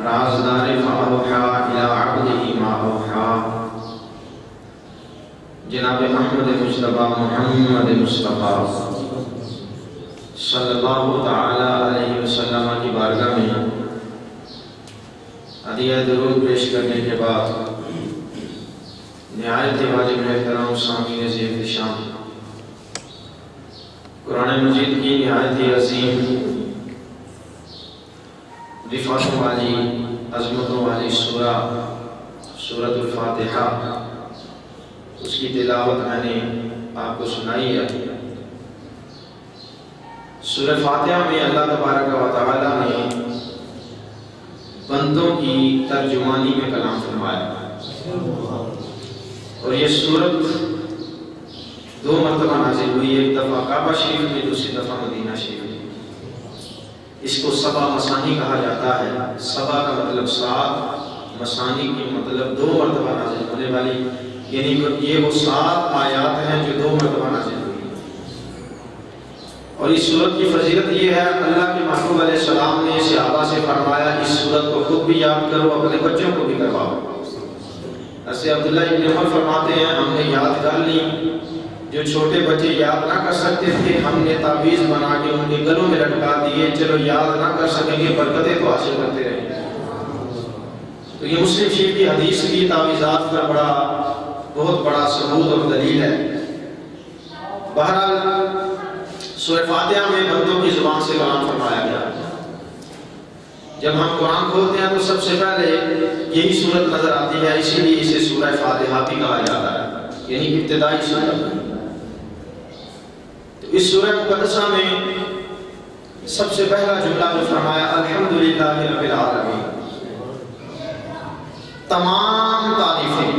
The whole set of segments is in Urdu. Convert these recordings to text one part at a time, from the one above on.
رازدار فاوحا الى عبده ما اوحا جناب احمد مصطفیٰ محمد مصطفیٰ صلی اللہ تعالی علیہ وسلم کی بارگاہ میں عطیہ درود پیش کرنے کے بعد نہایت واجب احترام سامعین عزیز شان قرآن مجید کی نہایت ہی عظیم رفعتوں والی عظمتوں والی سورۃ الفاتحہ، اس کی تلاوت میں نے آپ کو سنائی ہے۔ سورۃ فاتحہ میں اللہ تبارک و تعالی نے بندوں کی ترجمانی میں کلام فرمایا، اور یہ سورت 2 مرتبہ نازل ہوئی، ایک دفعہ کعبہ شریف میں، دوسری دفعہ مدینہ شریف میں۔ اس کو سبا مسانی کہا جاتا ہے۔ سبا کا مطلب 7، مسانی کی مطلب 2 مرتبہ نازل ہونے والی، یعنی یہ وہ 7 آیات ہیں جو 2 مرتبہ نازل ہوئی۔ اور اس سورت کی فضیلت یہ ہے، اللہ کے محبوب علیہ السلام نے صحابہ سے فرمایا اس سورت کو خود بھی یاد کرو، اپنے بچوں کو بھی کرواؤ۔ ایسے عبداللہ ابن عمر فرماتے ہیں ہم نے یاد کر لی، جو چھوٹے بچے یاد نہ کر سکتے تھے ہم نے تعویذ بنا کے ان کے گلوں میں لٹکا دیے، چلو یاد نہ کر سکیں گے برکتیں تو حاصل کرتے رہیں گے۔ تو یہ مسلم شریف کی حدیث کی تعویذات کا بہت بڑا ثبوت اور دلیل ہے۔ بہرحال سورۃ فاتحہ میں بندوں کی زبان سے کلام فرمایا گیا۔ جب ہم قرآن کھولتے ہیں تو سب سے پہلے یہی سورت نظر آتی ہے، اسی لیے اسے سورہ فاتحہ بھی کہا جاتا ہے، یعنی ابتدائی سورت۔ تو اس سورہ مقدسہ میں سب سے پہلا جملہ جو فرمایا الحمدللہ رب العالمین، تمام تعریفیں،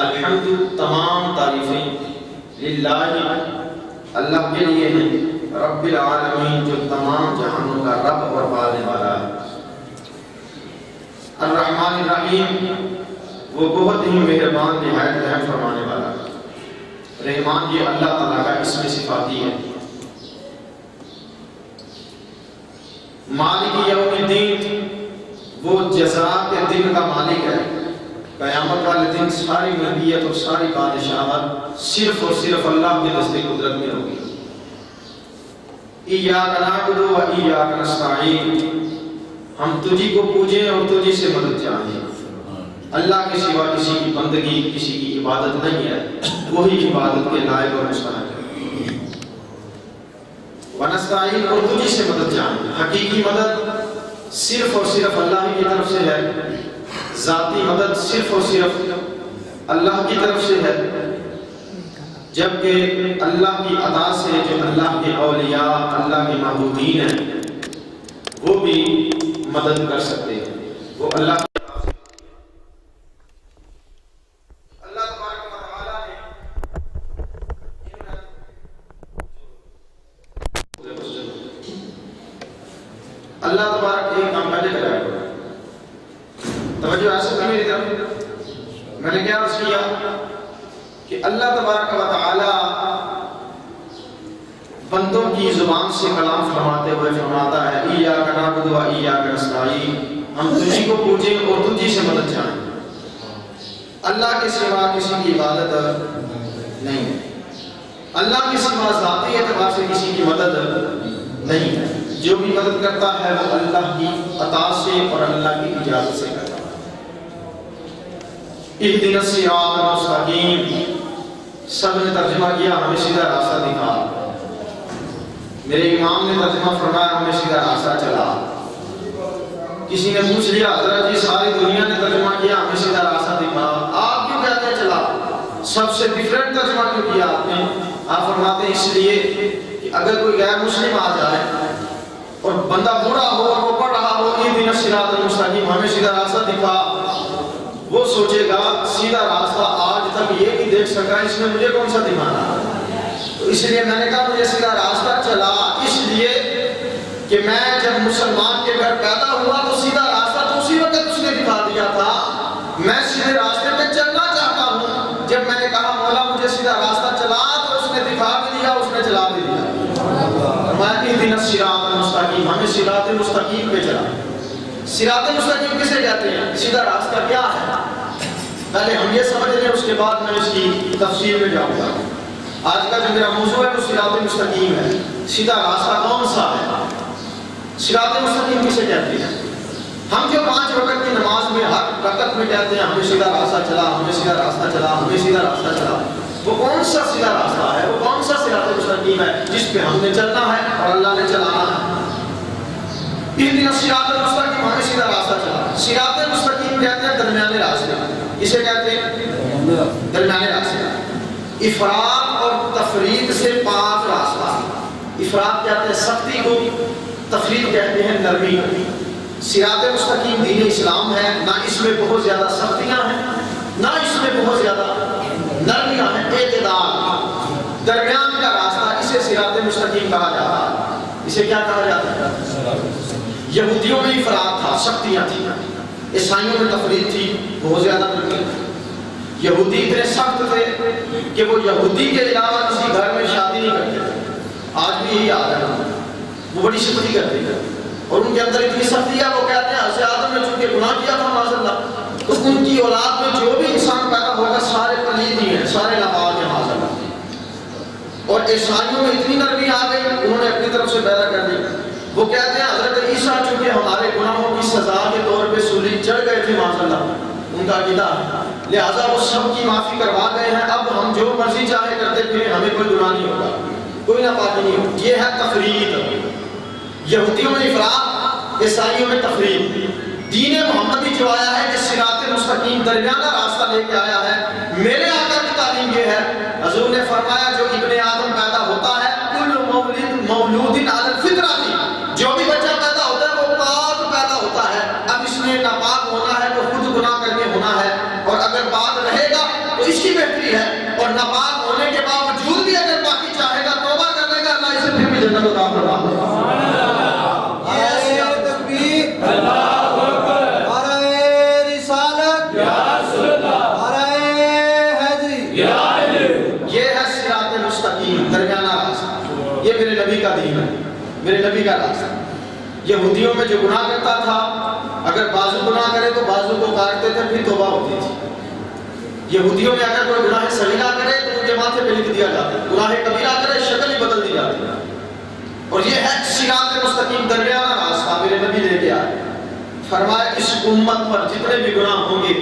الحمد تمام تعریفیں، للہ اللہ کے لیے ہیں، رب العالمین جو تمام جہانوں کا رب اور پالنے والا ہے، الرحمن الرحیم وہ بہت ہی مہربان نہایت رحم فرمانے والا ہے۔ رحمان یہ اللہ تعالیٰ کا اسم صفاتی ہے۔ مالک یوم الدین وہ جزا کے دن کا مالک ہے۔ قیامت والے دن ساری ملکیت اور ساری بادشاہت صرف اور صرف اللہ کے دست قدرت میں ہوگی۔ ایاک نعبد و ایاک نستعین، ہم تجھی کو پوجیں اور تجھی سے مدد چاہیں۔ اللہ کے سوا کسی کی بندگی، کسی کی عبادت نہیں ہے، وہی عبادت کے لائق اور مستحق ہے۔ ونستعین اور تجھی سے مدد چاہیں۔ حقیقی مدد صرف اور صرف اللہ ہی کی طرف سے ہے، ذاتی مدد صرف اور صرف اللہ کی طرف سے ہے، جبکہ اللہ کی عطا سے جو اللہ کے اولیاء، اللہ کے محبوبین ہیں وہ بھی مدد کر سکتے ہیں۔ وہ اللہ اللہ تبارک ایک کام پہلے کرایا گا۔ توجہ ایسا کہ میری طرف میں نے کیا عرض کیا کہ اللہ تبارک و تعالی بندوں کی زبان سے کلام فرماتے ہوئے فرماتا ہے ایاک نعبد و ایاک نستعین، ہم تجھی کو پوجیں اور تجھی سے مدد چاہیں۔ اللہ کے سوا کسی کی عبادت نہیں ہے، اللہ کے سوا ذاتی اعتبار سے کسی کی مدد نہیں ہے۔ جو بھی مدد کرتا ہے وہ اللہ کی عطا سے اور اللہ کی اجازت سے کرتا ہے۔ اہدنا الصراط المستقیم، سب نے ترجمہ کیا ہمیں سیدھا راستہ دکھا۔ میرے امام نے ترجمہ فرمایا ہمیں سیدھا راستہ چلا۔ کسی نے پوچھ لیا حضرت جی ساری دنیا نے ترجمہ کیا ہمیں سیدھا راستہ دکھا، آپ کیوں کہتے ہیں چلا؟ سب سے ڈیفرنٹ ترجمہ کیوں کیا آپ نے؟ آپ فرماتے ہیں اس لیے کہ اگر کوئی غیر مسلم آ جائے اور بندہ بوڑھا ہو اور وہ پڑھ رہا ہو اہدنا الصراط المستقیم ہمیں سیدھا راستہ دکھا، وہ سوچے گا سیدھا راستہ آج تک یہ نہیں دیکھ سکا، اس نے مجھے کون سا دکھانا؟ تو اس لیے میں نے کہا مجھے سیدھا راستہ چلا، اس لیے کہ میں جب مسلمان کے گھر پیدا ہوا تو سیدھا راستہ تو اسی وقت اس نے دکھا دیا تھا، میں سیدھے راستے پہ چلنا چاہتا ہوں۔ جب میں نے کہا مولا مجھے سیدھا راستہ چلا تو اس نے دکھا بھی دیا، اس نے چلا بھی دیا۔ اہدنا الصراط المستقیم، ہمیں صراط مستقیم پہ چلا۔ صراط مستقیم کسے کہتے ہیں؟ سیدھا راستہ کیا ہے؟ پہلے ہم یہ سمجھ لیں، اس کے بعد میں اس کی تفصیل میں جاؤں گا۔ آج کا جو میرا موضوع ہے وہ صراط مستقیم ہے۔ سیدھا راستہ کون سا ہے؟ صراط مستقیم کسے کہتے ہیں؟ ہم جو 5 وقت کی نماز میں ہر رکعت میں کہتے ہیں ہمیں سیدھا راستہ چلا، ہمیں سیدھا راستہ چلا، ہمیں سیدھا راستہ چلا، وہ کون سا سیدھا راستہ ہے؟ وہ کون سا صراط مستقیم ہے جس پہ ہم نے چلنا ہے اور اللہ نے چلانا ہے؟ اہدنا الصراط المستقیم، ہمیں سیدھا راستہ چلا۔ صراط مستقیم کہتے ہیں درمیانے راستے، اسے کہتے ہیں درمیانے راستے، افراط اور تفریط سے پاک راستہ۔ افراط کہتے ہیں سختی کو، تفریط کہتے ہیں نرمی کو۔ صراط مستقیم دین اسلام ہے، نہ اس میں بہت زیادہ سختیاں ہیں نہ اس میں بہت زیادہ نرمیاں ہیں، اعتدال، درمیان کا راستہ، اسے صراط مستقیم کہا جاتا ہے۔ اسے کیا کہا جاتا ہے؟ یہودیوں میں افراط تھا، سختیاں تھیں، عیسائیوں میں تفریط تھی، بہت زیادہ نرمی۔ یہودی اتنے سخت تھے کہ وہ یہودی کے علاوہ کسی گھر میں شادی نہیں کرتے، آج بھی یہی حال ہے، وہ بڑی سختی کرتے ہیں اور ان کے اندر اتنی سختی ہے، وہ کہتے ہیں حضرت آدم نے چونکہ گناہ کیا تھا معاذ اللہ، تو ان کی اولاد میں جو بھی انسان پیدا ہوگا سارے پلید ہی ہیں، سارے ناپاک ہیں معاذ اللہ۔ اور عیسائیوں میں اتنی نرمی آ گئی، انہوں نے اپنی طرف سے پیدا کر دی۔ وہ کہتے ہیں حضرت عیسیٰ چونکہ ہمارے گناہوں کی سزا کے طور پہ سولی چڑھ گئے تھے معاذ اللہ، ان کا عقیدہ ہے، لہٰذا وہ سب کی معافی کروا گئے ہیں، اب ہم جو مرضی چاہے کرتے پھریں، ہمیں کوئی گناہ نہیں ہوگا، کوئی ناپاکی نہیں ہوگی۔ یہ ہے تفریط، یہودیوں میں افراط، عیسائیوں میں تفریط۔ دین محمدی جو آیا ہے کہ صراط مستقیم درمیانہ راستہ لے کے آیا ہے، میرے آقا کی تعلیم یہ ہے، حضور نے فرمایا جو ابن آدم پیدا ہوتا ہے کل مولود علی الفطرۃ، جو بھی بچہ پیدا ہوتا ہے وہ پاک پیدا ہوتا ہے۔ اب اس نے ناپاک ہونا ہے تو خود گناہ کر کے ہونا ہے، اور اگر پاک رہے گا تو اس کی بہتری ہے، اور ناپاک ہونے کے باوجود بھی اگر پاکی چاہے گا، توبہ کر لے گا، اللہ اسے پھر بھی جنت عطا فرمائے گا۔ یہ میرے نبی کا دین ہے، میرے نبی کا راستہ۔ یہودیوں میں جو گناہ کرتا تھا، اگر بازو گناہ کرے تو بازو کو کاٹتے تھے، پھر توبہ ہوتی تھی۔ یہودیوں میں اگر کوئی گناہ صغیرہ کرے تو ان کے ماتھے پہ لکھ دیا جاتا ہے، گناہ کبیرہ کرے شکل ہی بدل دی جاتی ہے۔ اور یہ ہے صراط مستقیم درمیانہ راستہ، میرے نبی لے کے آئے۔ فرمایا اس امت پر جتنے بھی گناہ ہوں گے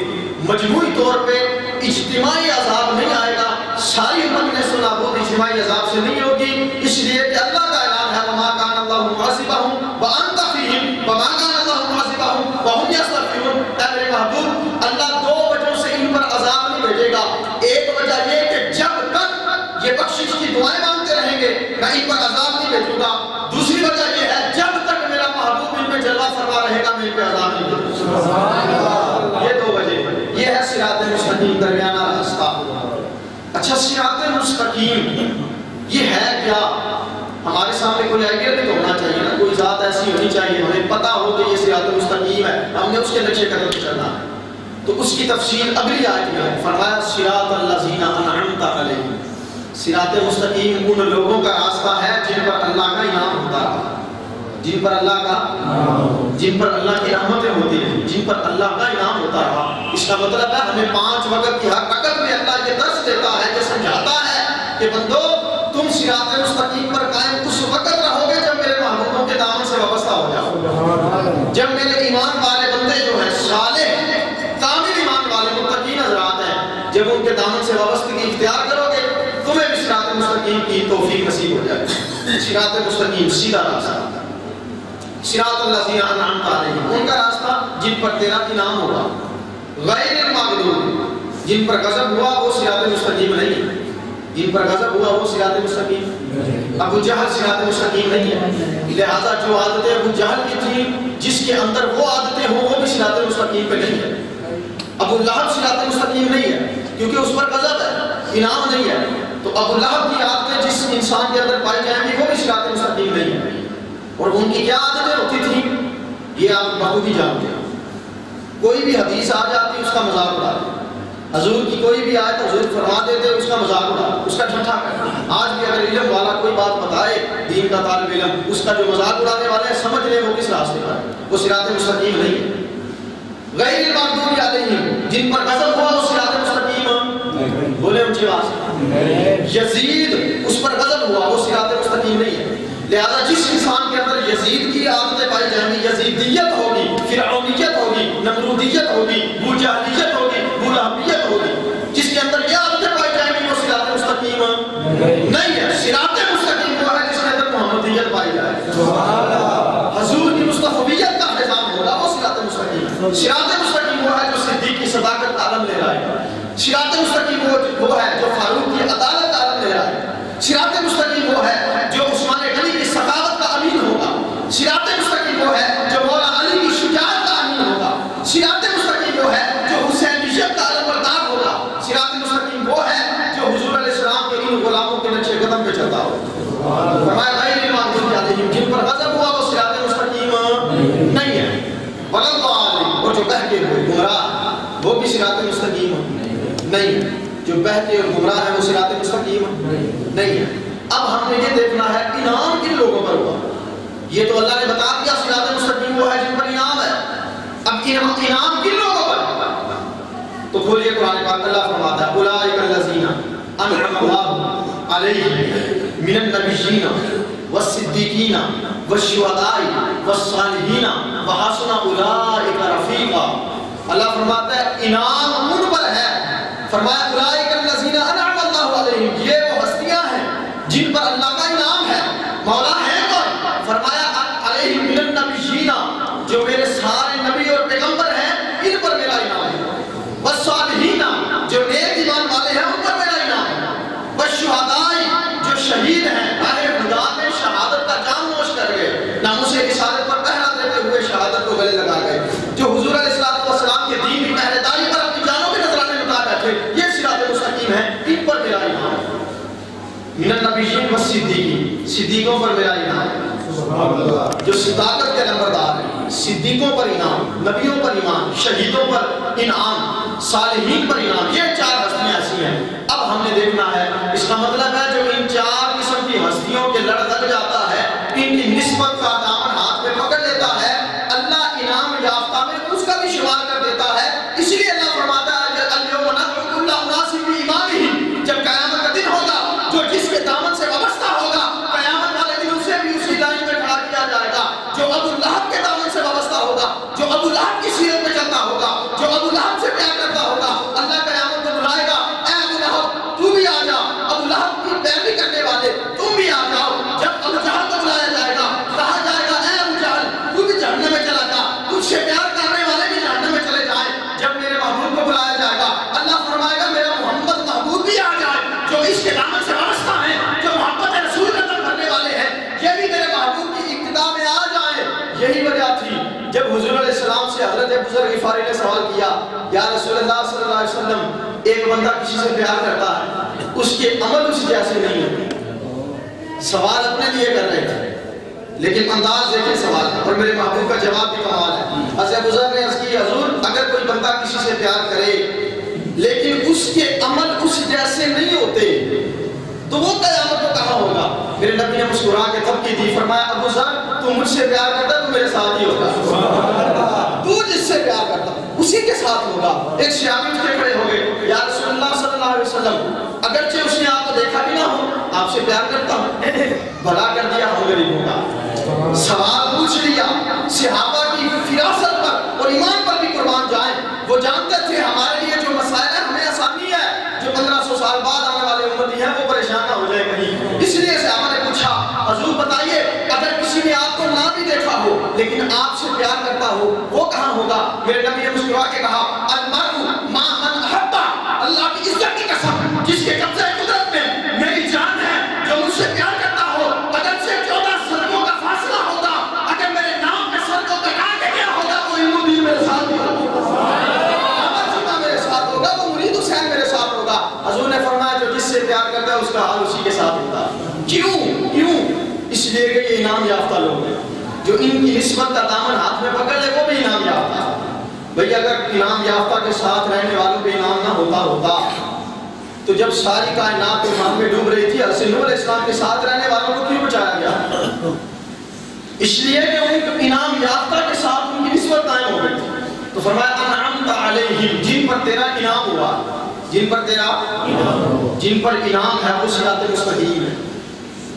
مجموعی طور پہ اجتماعی عذاب نہیں آئے گا، ساری امت نے سنا بہت اجتماعی عذاب سے نہیں ہوگی، اس لیے کہ اللہ کا اعلان ہے وما کان اللہ معذبہم وانت فیہم وما کان اللہ معذبہم وہم یستغفرون۔ اے میرے محبوب، اللہ 2 وجہوں سے ان پر عذاب نہیں بھیجے گا۔ ایک وجہ یہ کہ جب تک یہ بخشش کی دعائیں مانگتے رہیں گے میں ان پر عذاب نہیں بھیجوں گا۔ دوسری وجہ یہ ہے جب تک میرا محبوب ان میں جلوہ فرما رہے گا میں ان پہ عذاب نہیں بھیجوں گا۔ یہ 2 وجہ، یہ ہے صراط مستقیم درمیانہ راستہ۔ اچھا، صراط مستقیم یہ ہے کیا؟ ہمارے سامنے کوئی آئیڈیا بھی تو ہونا چاہیے نا، کوئی ذات ایسی ہونی چاہیے ہمیں پتہ ہو کہ یہ صراط مستقیم ہے، ہم نے اس کے نقشے قدم پہ چلنا ہے۔ تو اس کی تفصیل اگلی آیت میں ہے، فرمایا صراط الذین انعمت علیہم۔ صراط مستقیم ان لوگوں کا راستہ ہے جن پر اللہ کا انعام ہوتا ہے، جن پر اللہ کی رحمتیں ہوتی ہیں، جن پر اللہ کا انعام ہوتا رہا۔ اس کا مطلب ہے ہمیں 5 وقت کی ہر رکعت میں اللہ یہ درس دیتا ہے، یہ سمجھاتا ہے کہ بندو تم صراط مستقیم پر قائم اس وقت رہو گے جب میرے محبوبوں کے دامن سے وابستہ ہو جاؤ، جب میرے ایمان والے بندے جو ہیں صالح کامل ایمان والے متقین حضرات ہیں، جب ان کے دامن سے وابستگی اختیار کرو گے تمہیں بھی صراط مستقیم کی توفیق نصیب ہو جائے گی۔ صراط مستقیم سیدھا راستہ، صراط الذین انعمت علیہم، ان کا راستہ جن پر تیرا انعام ہوگا، غیر المغضوب، جن پر غضب ہوا وہ صراط مستقیم نہیں، جن پر غضب ہوا وہ صراط مستقیم۔ ابو جہل صراط مستقیم نہیں ہے، لہذا جو عادتیں ابو جہل کی تھی جس کے اندر وہ عادتیں ہوں وہ بھی صراط مستقیم پہ نہیں ہے۔ ابو لہب صراط مستقیم نہیں ہے کیونکہ اس پر غضب ہے، انعام نہیں ہے، تو ابو لہب کی عادتیں جس انسان کے اندر پائی جائیں گی وہ بھی صراط مستقیم نہیں ہے۔ اور ان کی کیا عادتیں ہوتی تھیں یہ آپ بخوبی جانتے ہیں، کوئی بھی حدیث آ جاتی اس کا مذاق اڑاتے، حضور کی کوئی بھی آیت حضور فرما دیتے اس کا مذاق اڑا، اس کا ٹھٹھا کر. آج بھی اگر علم والا کوئی بات بتائے دین کا طالب علم، اس کا جو مذاق اڑانے والے ہیں سمجھ لیں وہ کس راستے پر ہے، وہ صراط مستقیم نہیں ہے. غیر المغضوب علیہم، جن پر غضب ہوا وہ صراط مستقیم بولے اونچی آواز سے. یزید اس پر غضب ہوا وہ صراط مستقیم نہیں ہے. لہذا جس انسان کے اندر یزید کی عادتیں پائی جائیں گی، یزیدیت ہوگی، فرعونیت ہوگی، نمرودیت ہوگی، بوجہلیت ہوگی، بولہبیت ہوگی، جس کے اندر یہ عادتیں پائی جائیں گی وہ صراط مستقیم نہیں ہے. صراط مستقیم وہ ہے جس کے اندر محمدیت پائی جائے، حضور کی مصطفیت کا نظام ہوگا، وہ صراط مستقیم ہے. صراط مستقیم وہ ہے جو صدیق کی صداقت کا عالم لے رہا ہے. صراط مستقیم وہ ہے جو فاروق کی عدالت کا عالم لے رہا ہے. صراط مستقیم وہ ہے جو عثمان غنی کی سخاوت کا امین ہوگا. صراط مستقیم وہ ہے جو مولا علی کی شجاعت کا امین ہوگا. صراط مستقیم وہ ہے جو حسینیت کا علمبردار ہوگا. صراط مستقیم وہ ہے جو حضور علیہ السلام کے ان غلاموں کے نقش قدم پہ چلتا ہوگا. فرمایا غیر المغضوب علیہم، جن پر غضب ہوا وہ صراط مستقیم نہیں ہے. والضالین، اور جو بہکے ہوئے گمراہ وہ بھی صراط مستقیم نہیں ہے. جو بہتے اور گمراہ ہے وہ صراط مستقیم نہیں ہے. اب ہم نے یہ دیکھنا ہے انعام کن لوگوں پر ہوا. یہ تو اللہ نے بتا دیا صراط مستقیم وہ ہے جن پر انعام ہے. اب انعام کن لوگوں پر ہوا؟ تو کھولیے قرآن پاک. اللہ فرماتا ہے اولئک الذین انعم اللہ علیہم من النبیین والصدیقین والشہداء والصالحین وحسن اولئک رفیقا. اللہ فرماتا ہے انعام ان پر ہے. فرمایا اولئک الذین انعم اللہ علیہم، یہ وہ ہستیاں ہیں جن پر اللہ کا انعام ہے. مولا ہے کون؟ فرمایا علیہم من النبیین، جو میرے سارے نبی اور پیغمبر ہیں ان پر میرا انعام ہے. والصالحین، جو نیک ایمان والے ہیں ان پر میرا انعام ہے. والشہداء، جو شہید ہیں راہ خدا میں شہادت کا جام نوش کر گئے، ناموس رسالت پر پہرا دیتے ہوئے شہادت کو گلے لگا گئے، جو حضور علیہ السلام کے دین کی پہرے داری پر اپنی جانوں کے نذرانے لٹا بیٹھے، یہ صراط مستقیم ہے، ان پر میرا انعام ہے. من النبیین والصدیقین، صدیقوں پر میرا انعام ہے جو صداقت کے نمبردار ہیں. صدیقوں پر انعام، نبیوں پر ایمان، شہیدوں پر انعام، صالحین پر انعام. یہ چار ہستیاں ایسی ہیں. اب ہم نے دیکھنا ہے اس کا مطلب ہے جو ان چار قسم کی ہستیوں کے لڑ لگ جاتا ہے، ان کی نسبت کا دامن ہاتھ میں پکڑ لیتا ہے، اللہ انعام یافتہ میں اس کا بھی شمار کر دیتا ہے. اس لیے اللہ فرماتا ہے کہ الیوم ندعو کل اناس بامامہم، جب قیامت کا دن ہوگا جو جس کے دامن سے وابستہ ہوگا قیامت والے دن اسے بھی اسی لائن میں کھڑا کیا جائے گا. جو ابو لہب کے دامن سے وابستہ ہوگا، جو ابو لہب کی سیرت میں چلتا ہوگا، جو ابو لہب سے پیار کرتا ہوگا، اللہ قیامت کو بلائے گا اے ابو لہب تو بھی آ جا. ابو لہب کی پیروی کرنے والے تم بھی آ جاؤ. جب ابو جہل کو بلایا جائے گا کہا جائے گا اے ابو جہل تو بھی جہنم میں چلا جا. تجھ سے پیار کرنے والے بھی جہنم میں چلے جائیں. جب میرے محبوب کو بلایا جائے گا اللہ فرمائے گا میرا محمد محبوب بھی آ جائے. جو اس کے دامن سے وابستہ ہیں، جو محبت رسول قدر کرنے والے ہیں، یہ بھی میرے محبوب کی ابتدا میں آ جائیں. یہی وجہ تھی جب حضور علیہ السلام سے حضرت ابوذر غفاری نے سوال کیا یا رسول اللہ صلی اللہ علیہ وسلم ایک بندہ کسی سے پیار کرتا ہے اس کے عمل اس جیسے نہیں ہوتے. سوال اپنے لیے کر رہے تھے لیکن انداز دیکھیں سوال کا، اور میرے محبوب کا جواب بھی کمال ہے. حضرت ابوذر نے عرض کی حضور اگر کوئی بندہ کسی سے پیار کرے لیکن اس کے عمل اس جیسے نہیں ہوتے تو وہ قیامت کو کہاں ہوگا؟ میرے نبی نے مسکرا کے تبکیت دی، فرمایا ابوذر تو مجھ سے پیار کرتا تو میرے ساتھ ہی ہوگا. تو جس سے پیار کرتا اسی کے ساتھ ہوگا. ایک صحابی اٹھ کے کھڑے ہو گئے، یا رسول اللہ صلی اللہ علیہ وسلم اگرچہ اس نے آپ کو دیکھا بھی نہ ہو آپ سے پیار کرتا ہوں، بھلا کر دیا ہم غریبوں کا. سوال پوچھ لیا. صحابہ کی فراست پر اور ایمان پر بھی قربان جائیں. وہ جانتے تھے ہمارے لیے جو مسائل ہے ہمیں آسانی ہے، جو 1500 سال بعد آنے والے امتی ہیں وہ پریشان نہ ہو جائے کہیں. اس لیے صحابہ نے پوچھا حضور بتائیے اگر کسی نے آپ کو نہ بھی دیکھا ہو لیکن آپ سے پیار کرتا ہو وہ کہاں ہوگا؟ میرے نبی نے مسکرا کے کہا المرء مع من احب. اللہ کی عزت کی قسم جس کے قبضے قدرت میں میری جان ہے، جو مجھ سے پیار کرتا ہو اگر سے 14 سرگوں کا فاصلہ ہوتا، اگر میرے نام پہ سرگوں کا کہا کہ کیا ہوگا وہ علم میرے ساتھ ہوگا، میرے ساتھ ہوگا، وہ مرید حسین میرے ساتھ ہوگا. حضور نے فرمایا جو جس سے پیار کرتا ہے اس کا حال اسی کے ساتھ ہوتا. کیوں؟ اس لیے کہ یہ انعام یافتہ لوگ ہیں. جو ان کی نسبت کا دامن ہاتھ میں پکڑ لے وہ بھی انعام یافتہ. بھئی اگر انعام یافتہ کے ساتھ رہنے والوں پہ انعام نہ ہوتا تو جب ساری کائنات طوفان میں ڈوب رہی تھی حضرت نوح علیہ السلام کے ساتھ رہنے والوں کو کیوں بچایا گیا؟ اس لیے کہ ان انعام یافتہ کے ساتھ ان کی نسبت قائم ہو گئی تھی. تو فرمایا انعمت علیہم، جن پر تیرا انعام ہوا، جن پر انعام ہے وہ صراط مستقیم ہے،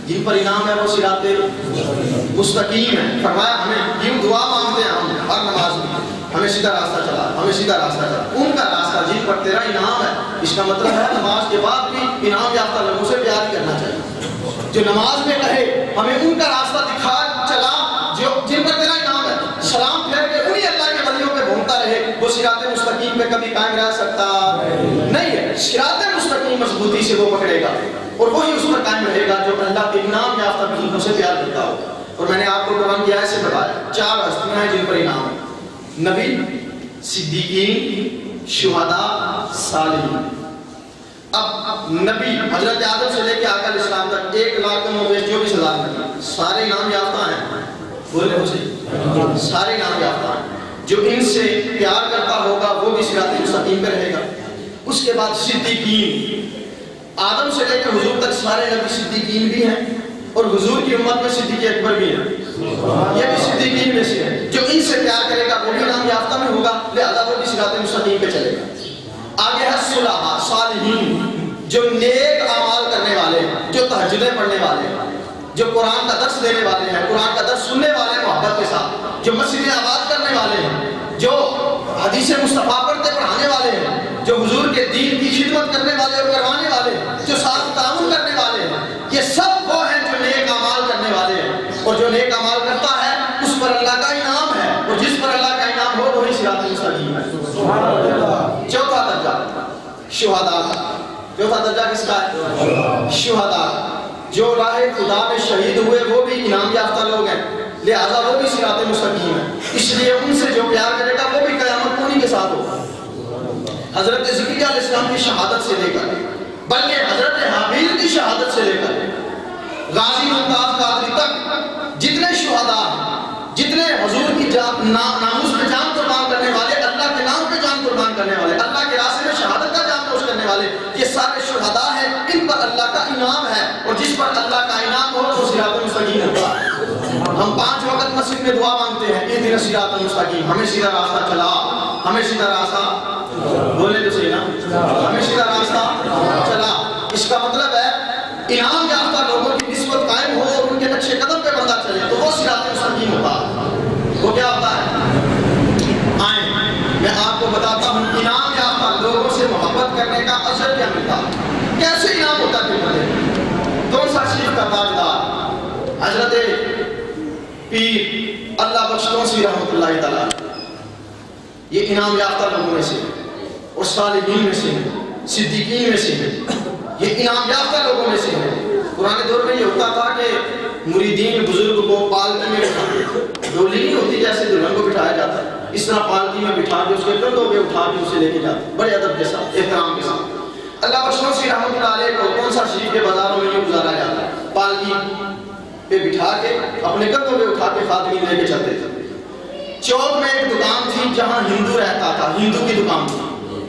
جن پر انعام ہے وہ صراط مستقیم ہے. فرمایا ہمیں یوں دعا مانگتے ہیں ہم ہر نماز میں، ہمیں سیدھا راستہ چلا، ہمیں سیدھا راستہ چلا. ان کا راستہ جن پر تیرا انعام ہے، اس کا مطلب ہے نماز کے بعد بھی انعام یافتہ لوگوں سے پیار کرنا چاہیے. جو نماز میں کہے ہمیں ان کا راستہ دکھا چلا جو جن پر تیرا انعام ہے، سلام پھیر کے انہی اللہ کے ولیوں پہ گھومتا رہے، وہ صراط مستقیم پہ کبھی قائم رہ سکتا نہیں ہے. صراط مستقیم مضبوطی سے وہ پکڑے گا اور وہی اس پر قائم رہے گا جو اللہ کے انعام یافتہ بزرگوں سے پیار کرتا ہو. اور میں نے آپ کو قرآن کی آیت سے بتایا 4 ہستیاں ہیں جن پر انعام ہے: نبی، صدیقین، شہداء، صالحین. اب نبی حضرت آدم سے لے کے آقا علیہ السلام تک 1,24,000 نبی سارے انعام یافتہ ہیں. بولے مجھے سارے انعام یافتہ ہیں. جو ان سے پیار کرتا ہوگا وہ بھی صراط مستقیم پہ رہے گا. اس کے بعد صدیقین، آدم سے لے کے حضور تک سارے نبی صدیقین بھی ہیں اور حضور کی امت میں صدیق اکبر بھی ہیں، یہ بھی صدیقین میں سے ہے. جو ان سے پیار کرے گا وہ بھی انعام یافتہ میں ہوگا، لہذا وہ بھی صراط مستقیم پہ چلے گا. آگے ہے صلحاء، صالحین، جو نیک اعمال کرنے والے ہیں، جو تہجدیں پڑھنے والے ہیں، جو قرآن کا درس دینے والے ہیں، قرآن کا درس سننے والے ہیں محبت کے ساتھ، جو مسجدیں آباد کرنے والے ہیں، جو حدیث مصطفیٰ پڑھتے پڑھانے والے ہیں، جو حضور کے دین کی خدمت کرنے والے اور کروانے والے ہیں، جو ساتھ تعاون کرنے والے ہیں. یہ سب وہ ہیں جو نیک اعمال کرنے والے ہیں. اور جو نیک اعمال کرتا ہے اس پر اللہ کا انعام ہے، اور جس پر اللہ کا انعام ہو وہی صراط مستقیم ہے. چوتھا درجہ شہداء. چوتھا درجہ کس کا ہے؟ شہداء. جو راہ خدا میں شہید ہوئے وہ بھی انعام یافتہ لوگ ہیں، لہذا وہ بھی صراط مستقیم ہے. اس لیے ان سے جو پیار کرے گا وہ بھی قیامت انہی کے ساتھ ہوگا. حضرت زکریا علیہ السلام کی شہادت سے لے کر، بلکہ حضرت حابیل کی شہادت سے لے کر غازی ممتاز قادری تک جتنے شہداء ہیں، جتنے حضور کی ناموس پہ جان قربان کرنے والے، اللہ کے نام پہ جان قربان کرنے والے، اللہ کے راستے میں شہادت کا جان نوش کرنے والے، یہ سارے شہداء ہیں. ان پر اللہ کا انعام ہے اور جس پر اللہ کا انعام ہو وہ صراط مستقیم ہوگا. ہم 5 وقت مسجد میں دعا مانگتے ہیں اہدنا الصراط المستقیم، ہمیں سیدھا راستہ چلا، ہمیں سیدھا راستہ، بولے تو صحیح نا، ہمیں سیدھا راستہ چلا. اس کا مطلب ہے انعام یافتہ لوگوں کی نسبت قائم ہو اور ان کے نقش قدم پہ بندہ چلے تو وہ صراط مستقیم ہوتا ہے. وہ کیا ہوتا ہے؟ آئیں میں آپ کو بتاتا ہوں انعام یافتہ لوگوں سے محبت کرنے کا اثر کیا ملتا ہے، کیسے انعام ہوتا ہے. کون سا شریف کا تاجدار حضرت پیر اللہ بخش توسی رحمۃ اللہ تعالیٰ، یہ انعام یافتہ لوگوں میں سے اور صالحین میں سے ہیں، صدیقین میں سے ہیں، یہ انعام یافتہ لوگوں میں سے ہیں. پرانے دور میں یہ ہوتا تھا کہ مریدین بزرگ کو پالکی میں بٹھا، ڈولی نہیں ہوتی جیسے دلہن کو بٹھایا جاتا ہے، اس طرح پالکی میں بٹھا کے اس کے کندھوں پہ اٹھا کے اسے لے کے جاتے بڑے ادب کے ساتھ، احترام کے ساتھ. اللہ بخش توسی رحمۃ اللہ علیہ کو کون سا شریف کے بازاروں میں یہ گزارا جاتا ہے، پالکی پہ بٹھا کے اپنے کندھوں پہ اٹھا کے خادمین لے کے چلتے تھے. چوک میں ایک دکان تھی جہاں ہندو رہتا تھا، ہندو کی دکان تھی،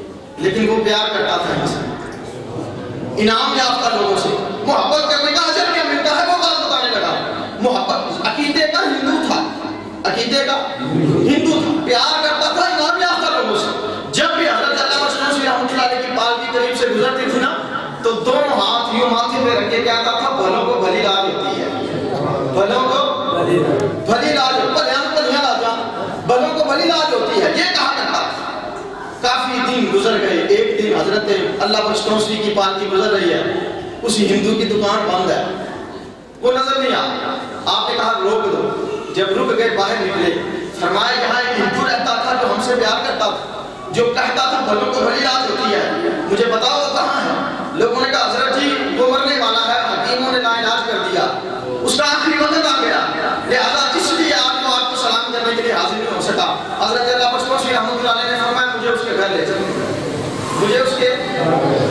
لیکن وہ پیار کرتا تھا ان سے، انعام یافتہ لوگوں سے محبت کرنے کا اجر کیا ملتا ہے وہ بات بتانے لگا. محبت عقیدے کا ہندو تھا، عقیدے کا ہندو تھا، پیار کرتا تھا انعام یافتہ لوگوں سے. جب بھی حضرت اللہ بخش توسی رحمۃ اللہ علیہ کی پالکی قریب سے گزرتی تھی نا تو دونوں ہاتھ یوں ماتھے پہ رکھ کے کہتا تھا بھلوں کو بھلی لاج ہوتی ہے، بھلوں کو بھلی لاج، بھلوں کو بھلی لاج ہوتی ہے، یہ کہا کرتا تھا. کافی دن گزر گئے. ایک دن حضرت اللہ بخش توسی کی پالکی گزر رہی ہے، اسی ہندو کی دکان بند ہے، وہ نظر نہیں آیا. آپ نے کہا روک دو. جب رک گئے باہر نکلے، فرمایا یہاں ایک ہندو رہتا تھا جو ہم سے پیار کرتا تھا، جو کہتا تھا بھلوں کو بھلی لاج ہوتی ہے، مجھے بتاؤ وہ کہاں ہے. لوگوں نے کہا حضرت جی وہ مرنے والا ہے، حکیموں نے لا علاج کر دیا، اس کا آخری وقت آ گیا، لہذا اس لیے آپ کو سلام کرنے کے لیے حاضر نہیں ہو سکا. حضرت اللہ بخش توسی رحمۃ اللہ علیہ نے فرمایا مجھے اس کے گھر لے چلو، مجھے اس کے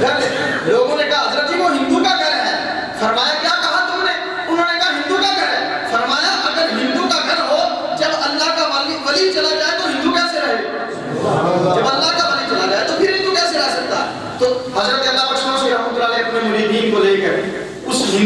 گھر لے. لوگوں نے کہا حضرت جی وہ ہندو کا گھر ہے. فرمایا کیا کہا تم نے؟ انہوں نے کہا ہندو کا گھر ہے. فرمایا اگر ہندو کا گھر ہو، جب اللہ کا ولی چلا جائے تو ہندو کیسے رہے؟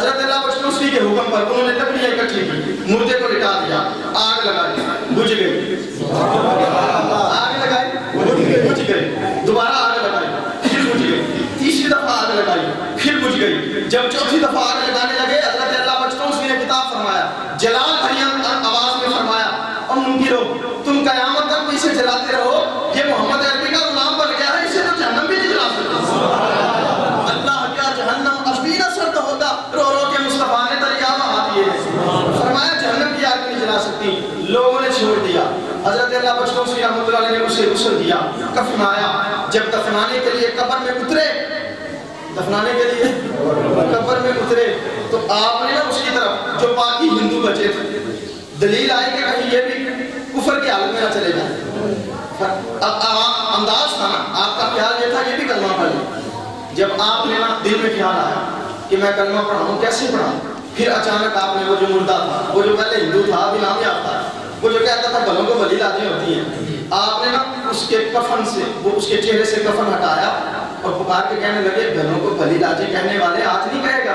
حضرت اللہ بچتوسی کے حکم پر انہوں نے لکڑیاں اکٹھی کی، مردے کو لٹا دیا، آگ لگائی، بجھ گئی، آگ لگائی، بجھ گئی، دوبارہ آگ لگائی، پھر بجھ گئی، تیسری دفعہ آگ لگائی، پھر بجھ گئی۔ جب چوتھی دفعہ آگ لگانے لگے حضرت اللہ بچتوسی نے خطاب فرمایا، جلال بھری آواز میں فرمایا، ام منکرو تم قیامت تک اسے جلاتے رہو، یہ محمد عربی کا غلام بن گیا ہے، اسے تو جہنم بھی نہیں جلا سکتا۔ اللہ کا جہنم ابھی نہ سرد ہوتا، رو رو کے مصطفیٰ نے دریا بہا دیے، فرمایا جہنم کی آگ نہیں جلا سکتی۔ لوگوں نے چھوڑ دیا، حضرت اللہ بچتوسی رحمۃ اللہ علیہ نے اسے غسل دیا، کفن آیا، جب دفنانے کے لیے قبر میں اترے، دفنانے کے لیے قبر میں اترے تو آپ نے نا اس کی طرف جو باقی ہندو بچے تھے دلیل آئی کہ کہیں یہ بھی کفر کی حالت میں نہ چلے جائیں۔ انداز تھا نا آپ کا خیال یہ تھا یہ بھی کلمہ پڑھ لیں۔ جب آپ نے نا دل میں خیال آیا کہ میں کلمہ پڑھاؤں، کیسے پڑھاؤں، پھر اچانک آپ نے وہ جو مردہ تھا، وہ جو پہلے ہندو تھا ابھی نام یاد تھا، وہ جو کہتا تھا بلوں کو بلی لازمی ہوتی ہیں، آپ نے نا اس کے کفن سے وہ اس کے چہرے سے کفن ہٹایا اور پکار کے کہنے لگے بلوں کو بلی لاجے کہنے والے آج نہیں کہے گا،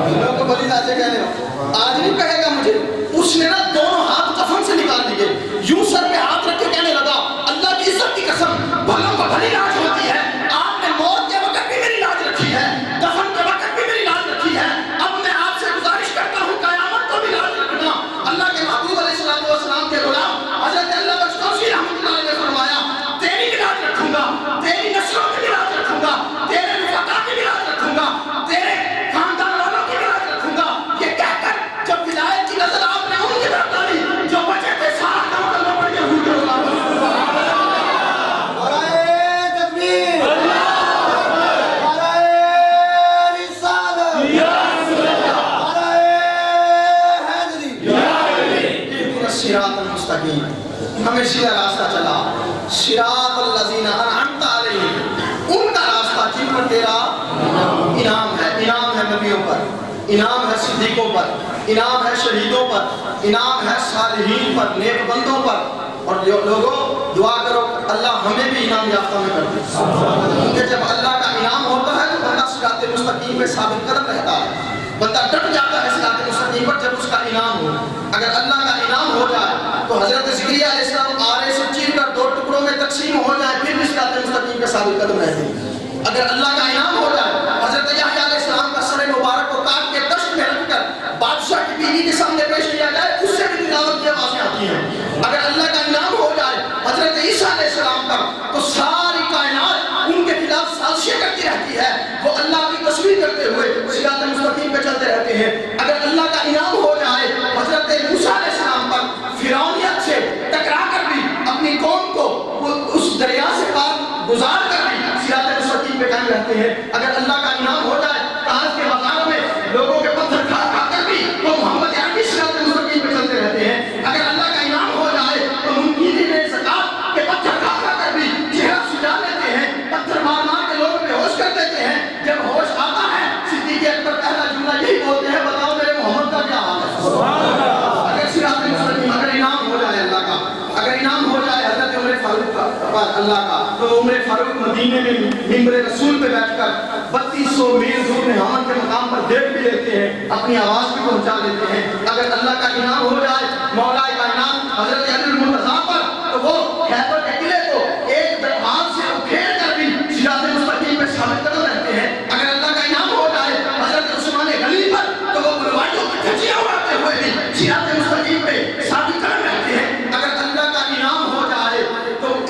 بلوں کو بلی لاجے کہنے والے آج نہیں کہے گا مجھے۔ اس نے نا دونوں ہاتھ کفن سے نکال دیے، یوں سر پہ ہاتھ رکھ کے کہنے لگا اللہ کی عزت کی قسم بھلوں کو بھلی لاج ہوتی ہے، آپ نے موت کے وقت بھی میری لاج رکھی ہے، دفن کے وقت بھی میری لاج رکھی ہے، اب میں آپ سے گزارش کرتا ہوں قیامت کو بھی لاج رکھنا۔ اللہ کے محبوب علیہ السلام کے غلام حضرت اللہ بچتوسی رحمۃ اللہ علیہ نے فرمایا تیری بھی لاج رکھوں گا، تیری نسلوں کی بھی لاج رکھوں گا، تیرے رفقا کی بھی لاج رکھوں گا، تیرے خاندان والوں کی بھی لاج رکھوں گا۔ یہ کہہ کر جب ولایت کی نظر آپ نے ان کی طرف ڈالی جو بچے تھے سارا کام کرنا پڑ گیا، حضور کے غلام ہمیں سیدھا راستہ چلا، صراط الذین انعمت علیہم، ان کا راستہ جن پر تیرا انعام ہے۔ انعام ہے نبیوں پر، انعام ہے صدیقوں پر، انعام ہے شہیدوں پر، انعام ہے صالحین پر، نیک بندوں پر۔ اور لوگوں دعا کرو اللہ ہمیں بھی انعام یافتہ میں کر دے، کیونکہ جب اللہ کا انعام ہوتا ہے تو بندہ صراط مستقیم پہ ثابت قدم رہتا ہے، بندہ ڈٹ جاتا ہے صراط مستقیم پر جب اس کا انعام ہو۔ اگر اللہ کا انعام ہو جائے تو حضرت زکریا علیہ السلام آرے سے چیر کر دو ٹکڑوں میں تقسیم ہو جائے پھر بھی صراط مستقیم پہ ثابت قدم رہتے ہیں۔ اگر اللہ کا انعام ہو جائے حضرت یحییٰ علیہ السلام کا سر مبارک کو کاٹ کے دشت میں رکھ کر بادشاہ کی بیوی کے سامنے پیش کیا جائے اس سے بھی تلاوت کی آوازیں آتی ہیں۔ اگر اللہ کا انعام ہو جائے حضرت عیسیٰ علیہ السلام پر تو ساری کائنات ان کے خلاف سازشیں کرتی رہتی ہے، وہ اللہ کی تصویر کرتے ہوئے صراط مستقیم پہ چلتے رہتے ہیں۔ اگر اللہ کا انعام ہو جائے حضرت موسیٰ علیہ السلام پر فرعونیت سے ٹکرا کر بھی اپنی قوم کو اس دریا سے پار گزار کر بھی صراط مستقیم پہ قائم رہتے ہیں۔ اگر اللہ کا انعام ہو جائے تاج کے مقام میں لوگوں کے پتھر کھا کھا کر بھی وہ محمد عربی صراط مستقیم پہ چلتے رہتے ہیں۔ اگر اللہ کا انعام ہو جائے تو منکرین زکات کے پتھر کھا کھا کر بھی چہرہ سجا لیتے ہیں، پتھر مار مار کے لوگ بے ہوش کر دیتے ہیں۔ جب ہوش آتا ہے صدیق اکبر پہلا جملہ یہی بولتے ہیں بتاؤ میرے محمد کا کیا حال ہے۔ اگر صراط مستقیم اگر انعام ہو جائے اللہ کا، اگر انعام ہو جائے حضرت عمر فاروق کا اللہ کا، تو عمر فاروق مدینے میں ممبر رسول پہ بیٹھ کر 3200 میل دور میں ہمن کے مقام پر دیکھ بھی لیتے ہیں، اپنی آواز بھی پہنچا لیتے ہیں۔ اگر اللہ کا انعام ہو جائے مولا کائنات حضرت علی المرتضیٰ پر تو وہ خیبر کے قلعے کو ایک ہاتھ سے اکھیڑ کر بھی صراط مستقیم پہ ثابت قدم رہتے ہیں۔ اگر اللہ کا انعام ہو جائے حضرت عثمان غنی پر تو وہ بلوائیوں کی دھجیاں اڑاتے ہوئے بھی صراط مستقیم پہ ثابت قدم رہتے ہیں۔ اگر اللہ کا انعام ہو جائے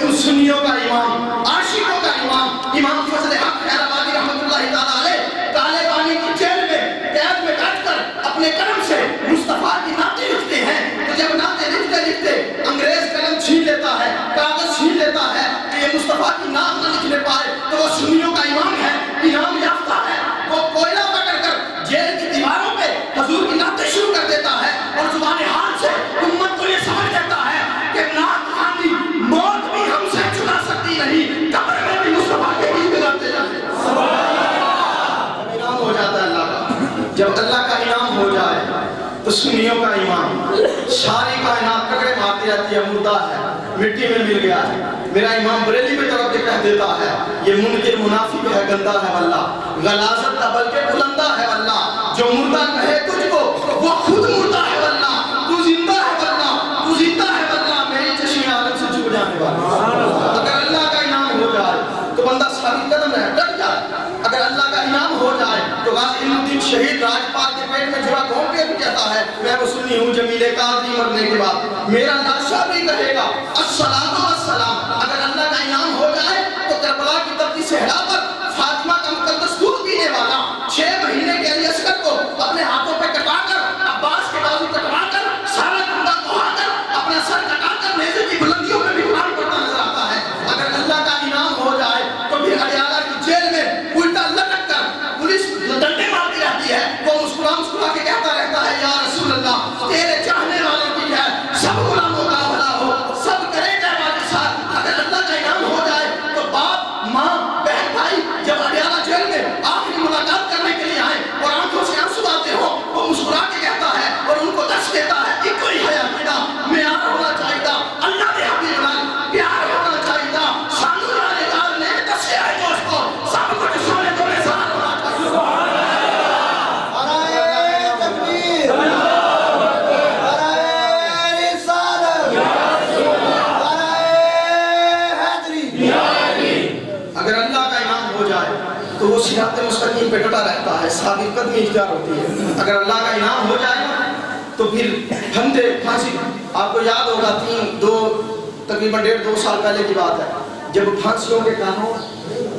تو سنیوں کا امام، عاشقوں کا امام، امام فضل حق خیر آبادی رحمۃ اللہ تعالیٰ علیہ کالے پانی کی جیل میں قید میں بیٹھ کر اپنے قلم سے مصطفیٰ کی نعتیں لکھتے ہیں، تو جب نعتیں لکھتے لکھتے انگریز قلم چھین لیتا ہے، کاغذ چھین لیتا ہے کہ یہ مصطفیٰ کی نعت نہ لکھنے پائے تو وہ سنیوں کا امام ہے، انعام یافتہ ہے۔ وہ کوئلہ پکڑ کر جیل کی دیواروں پہ حضور کی نعتیں شروع کر دیتا ہے اور زبان حال سے امت کو یہ سمجھ دیتا ہے کہ نعت خوانی موت بھی ہم سے چھڑا سکتی نہیں، قبر میں بھی مصطفیٰ کے گیت گاتے جاتے ہیں۔ انعام ہو جاتا ہے اللہ کا، جب اللہ کا انعام ہو جائے تو سنیوں کا امام ساری کائنات ککڑے مارتی رہتی ہے، مردہ ہے، مٹی میں مل گیا ہے۔ میرا امام بریلی میں طرف کے کہہ دیتا ہے یہ منکر منافق ہے، گندہ ہے واللہ، غلاظت کا بلکہ بلندہ ہے واللہ، جو مردہ کہے تجھ کو وہ خود مردہ ہے ورنہ تو زندہ ہے ورنہ تو زندہ ہے ورنہ میری چشم عالم سے چھپ جانے والا. اگر اللہ کا انعام ہو جائے تو بندہ ثابت قدم رہے ڈٹ جائے. اگر اللہ کا انعام ہو جائے تو غازی علم الدین شہید راجپال کے پیٹ میں جڑا گھونٹ کے بھی کہتا ہے میں وہ سنی ہوں جمیل قادری مرنے کے بعد میرا لاشا بھی کہے گا السلام والسلام. اگر اللہ کا انعام ہو جائے تو کربلا کی تپتی صحرا پر فاطمہ کا مقدس دودھ پینے والا 6 مہینے کے علی اصغر کو اپنے ہاتھوں پہ کٹا کر عباس کے بازو کٹوا کر سارا کنڈا کوہا کر اپنا سر کٹا کر نیزے کی بلندیوں میں بھی قرآن پڑھتا نظر آتا ہے. اگر اللہ کا انعام ہو جائے تو پھر اڈیالہ کی جیل میں الٹا لٹک کر پولیس ڈنڈے مارتی رہتی ہے وہ مسکرا مسکرا کے کہتا رہتا ہے یا رسول اللہ تیرے چاہنے والوں کی ہے سب غلاموں کا بھلا ہو سب کرے تیرا کے ساتھ. اگر اللہ کا انعام ہو جائے تو باپ ماں بہن بھائی جب اڈیالہ جیل میں آخری ملاقات کرنے کے لیے آئے اور آنکھوں سے آنسو آتے ہو وہ مسکرا کے کہتا ہے اور ان کو دس دیتا ہے کہ کوئی ہے عقیدہ معیار ہونا چاہیے اللہ کے حبیب نال پیار ہونا چاہیے شانو والے دار نے دسے ہے دوستو سب کچھ سونے تو نثار ہونا چاہیے. نعرہ تکبیر نعرہ رسالت نعرہ حیدری. اگر اللہ کا انعام ہو جائے تو وہ صراط مستقیم پہ ڈٹا رہتا ہے ثابت قدمی اختیار ہوتی ہے. اگر اللہ کا انعام ہو جائے تو پھر پھندے پھانسی آپ کو یاد ہوگا تقریباً 1.5-2 سال پہلے کی بات ہے جب پھانسیوں کے قانون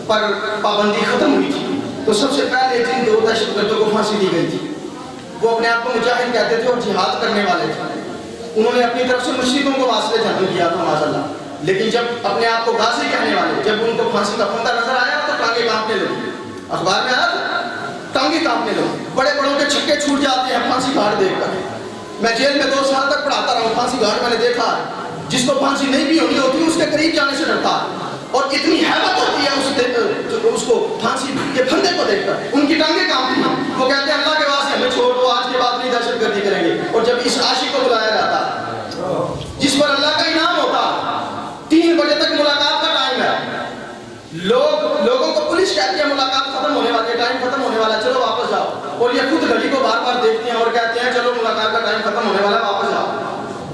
پر پابندی ختم ہوئی تھی تو سب سے پہلے جن 2 دہشت گردوں کو پھانسی دی گئی تھی وہ اپنے آپ کو مجاہد کہتے تھے اور جہاد کرنے والے تھے. انہوں نے اپنی طرف سے مشرکوں کو واسطے جنم کیا تھا معاذ اللہ. لیکن جب اپنے آپ کو غازی کہنے والے جب ان کو پھانسی کا پھندا نظر آیا تو ٹانگیں کانپنے لگی. اخبار میں آیا تھا ٹانگیں کانپنے لگی. بڑے بڑوں کے چھکے چھوٹ جاتے ہیں پھانسی گھاٹ دیکھ کر. میں جیل میں 2 سال تک پڑھاتا رہا ہوں. پھانسی گھاٹ میں نے دیکھا ہے جس کو پھانسی نہیں بھی ہونی ہوتی اس کے قریب جانے سے ڈرتا ہے اور اتنی حیبت ہوتی ہے اس کو پھانسی کے پھندے کو دیکھ کر ان کی ٹانگیں کانپتی ہیں. وہ کہتے ہیں اللہ کے واسطے ہمیں چھوڑ دو آج کے بعد نہیں دہشت گردی کریں گے. اور جب اس عاشق کو بلایا جاتا ہے جس پر اللہ کا انعام ہوتا 3 بجے تک ملاقات کا ٹائم ہے لوگوں کو پولیس کہتی ہے ملاقات ختم ہونے والی ہے ٹائم ختم ہونے والا ہے چلو واپس جاؤ. اور یہ خود گھڑی کو بار بار دیکھتے ہیں اور کہتے ہیں چلو ملاقات کا ٹائم ختم ہونے والا ہے واپس جاؤ.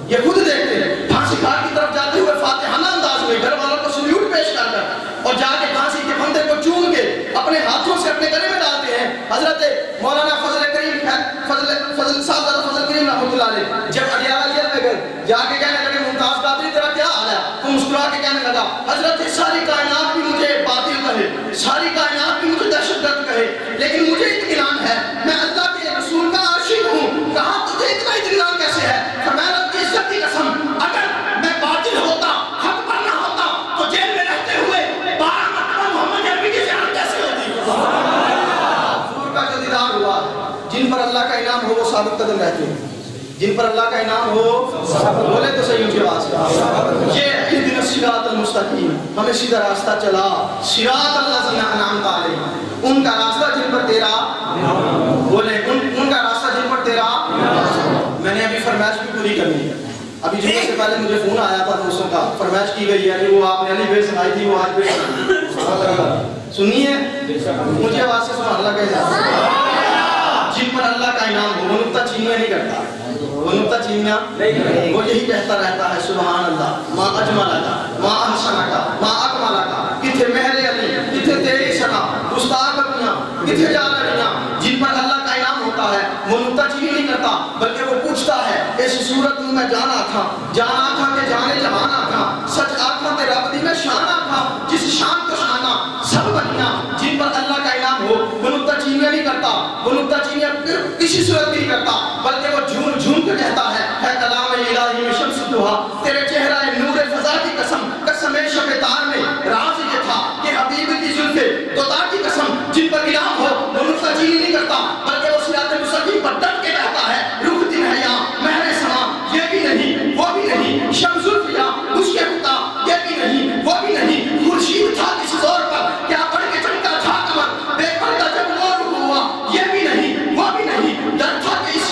یہ خود دیکھتے ہیں پھانسی گھاٹ کی طرف جاتے ہوئے فاتحانہ انداز میں گھر والوں کو سلیوٹ پیش کر کر اور جا کے پھانسی کے پھندے کو چوم کے اپنے ہاتھوں سے اپنے گلے میں ڈالتے ہیں. حضرت مولانا فضل کریم رحمۃ اللہ علیہ جب اڈیالہ جیل میں گئے جا کے کہنے لگے ممتاز قادری تیرا کیا حال ہے تو مسکرا کے کہنے لگا حضرت ساری کائنات بھی مجھے باطل کہے ساری کائنات بھی مجھے دہشت گرد کہے لیکن مجھے اطمینان ہے میں اللہ کے رسول کا عاشق ہوں. کہا تجھے اتنا اطمینان کیسے ہے؟ فرمایا رب کی عزت کی قسم اگر میں باطل ہوتا حق پر نہ ہوتا تو جیل میں رہتے ہوئے 12 مرتبہ محمد عربی کی زیارت کیسے ہوتی. حضور کا جو دیدار ہوا جن پر اللہ کا انعام ہو وہ ثابت قدم رہتے ہیں. جن پر اللہ کا انعام ہو بولے تو صحیح ان کے واسطے یہ اهدنا الصراط المستقیم ہمیں سیدھا راستہ چلا صراط الذین انعمت علیہم ان کا راستہ جن پر تیرا بولے ان کا راستہ جن پر تیرا. میں نے ابھی فرمائش بھی پوری کرنی ہے. ابھی جمعے سے پہلے مجھے فون آیا تھا دوستوں کا فرمائش کی گئی ہے وہ آپ نے علی بھائی سنائی تھی وہ آج بھی سنی ہے مجھے آواز سے سبحان اللہ کہہ جاتا جن پر اللہ کا انعام ہو وہ نکتہ چینیاں نہیں کرتا وہ نکتہ چینیاں وہ یہی کہتا رہتا ہے سبحان اللہ ما اجملکا ما احسنکا ما اکملکا کتھے مہر علی کتھے تیری سنا گستاخ اپنیاں کتھے جانریاں. جن پر اللہ کا انعام ہوتا ہے وہ نکتہ چینی نہیں کرتا بلکہ وہ پوچھتا ہے اس صورت میں جانا تھا کہ جانے جہانا تھا سچ آکھا تے رب دی میں شانہ تھا جس شان کو شانہ سب بنیاں. جن پر اللہ کا انعام ہو وہ نکتہ چینیاں نہیں کرتا وہ نکتہ چینیاں کسی صورت نہیں کرتا بلکہ وہ جھوم جھوم کے کہتا ہے کلام الہی میں شمس الضحیٰ تیرے چہرہ نور فضا کی قسم شب تار میں راز یہ تھا کہ حبیب کی زلف توتا کی قسم. جن پر انعام ہو وہ نکتہ چینی نہیں کرتا بلکہ وہ صراط مستقیم پر ڈٹ کے کہتا ہے رخ دن ہے یا مہر سما یہ بھی نہیں وہ بھی نہیں شمس الضحیٰ اس کے پتا یہ بھی نہیں وہ بھی نہیں خورشید تھا کس زور پر کیا بڑھ کے چمکا تھا کمر بے پردہ جب نور ہوا یہ بھی نہیں وہ بھی نہیں ڈر تھا کہ اس